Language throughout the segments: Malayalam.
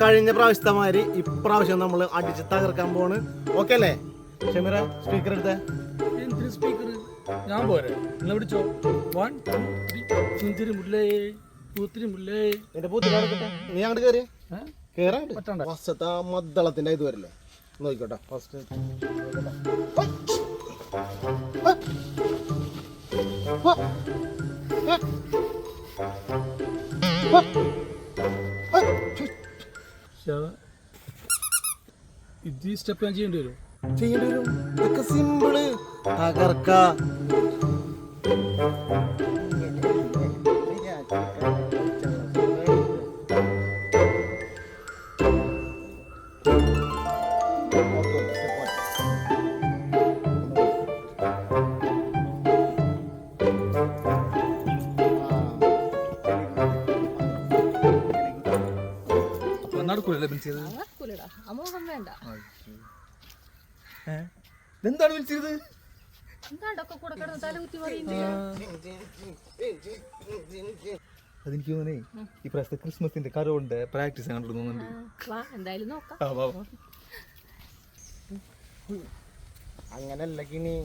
കഴിഞ്ഞ പ്രാവശ്യത്തെമാതിരി ഇപ്രാവശ്യം നമ്മൾ അടിച്ച് തകർക്കാൻ പോണ്. ഓക്കെ അല്ലേ ഷമീറ? സ്പീക്കർ എടുത്തേ. സ്പീക്കർ ഞാൻ പോരെ, നിങ്ങൾ പിടിച്ചോ. 1 2 3 മുല്ലേ പൂത്തിരി മുല്ലേ. എന്റെ പൂത്തിരി നടക്കട്ടെ, നീ അങ്ങോട്ട് കയറി കേറാണ്ട്. ഫസ്റ്റത്തെ മദ്ദളത്തിന്റെ ഇത് വരില്ലേ, നോക്കിക്കോട്ടെ. ഫസ്റ്റ് ഇത് സ്റ്റെപ്പ് ഞാൻ ചെയ്യേണ്ടി വരും. ഇതൊക്കെ സിമ്പിള്. തകർക്ക. എന്താണ് വിളിച്ചത്? അതെനിക്ക് തോന്നേ ഈ പ്രാവശ്യത്തെ ക്രിസ്മസിന്റെ കരോളിന്റെ പ്രാക്ടീസ് കണ്ടിരുന്നുണ്ട്. അങ്ങനല്ല കിണി.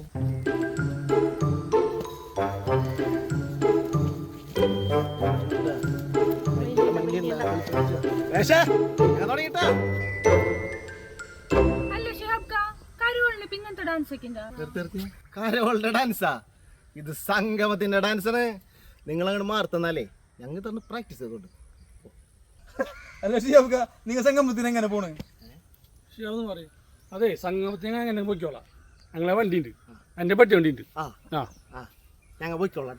കരോളുടെ ഡാൻസാ ഇത്? സംഗമത്തിന്റെ ഡാൻസാണ്. നിങ്ങൾ അങ്ങോട്ട് മാർത്തന്നാലേ ഞങ്ങൾ തന്നെ പ്രാക്ടീസ് ചെയ്തോണ്ട്. അല്ല ഷിയാബ്ക്ക, നിങ്ങൾ സംഗമത്തിന് എങ്ങനെ പോണ്? ഷിയാബ് പറയും. അതെ, സംഗമത്തിന് അങ്ങനെ പോയിക്കോളാം. ഞങ്ങളെ വണ്ടി ഉണ്ട്, എന്റെ പറ്റി വണ്ടി ഉണ്ട്. ഞങ്ങൾ പോയിക്കോളാം.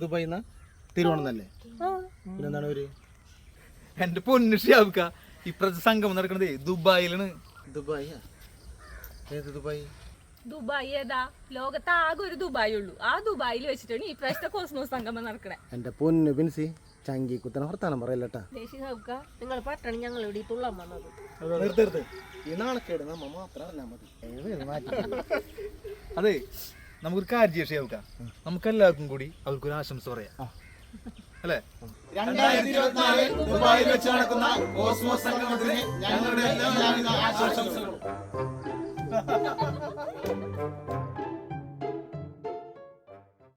ദുബായിന്ന് തിരുവോണമെന്നല്ലേ? പിന്നെന്താണ് ഒരു എന്റെ പൊന്നു ഷിയാബ്ക്ക, ഇപ്രാവശ്യം സംഗമം നടക്കണതേ ദുബായിലാണ്. ദുബായ്? ഏത് ദുബായ്? ദുബായ് ഏതാ? ലോകത്ത് ആകെ ഒരു ദുബായ് ഉള്ളൂ. ആ ദുബായിൽ വെച്ചിട്ടാണ് ഈ പ്രാവശ്യത്തെ കോസ്മോസ് സംഗമം നടക്കണേ. എന്റെ പൊന്നു ബിൻസി, ചങ്കി കുത്തനെ വർത്താനം പറയല്ലട്ടാ. നിങ്ങൾ പട്ടണം ഞങ്ങൾ ഇവിടെ തുള്ളാൻ വന്നത്. ഈ നാണക്കേട് നമ്മ മാത്രം അറിഞ്ഞാൽ മതി. അതെ, നമുക്കൊരു കാര്യം ചെയ്യാം ഷിയാബ്ക്ക, നമുക്ക് എല്ലാവർക്കും കൂടി അവർക്കൊരു ആശംസ പറയാം, അല്ലേ? 2024 ദുബായിൽ വെച്ച് നടക്കുന്ന കോസ്മോസ് സംഗമത്തിന് ഞങ്ങളുടെ എല്ലാവിധ ആശംസകളും.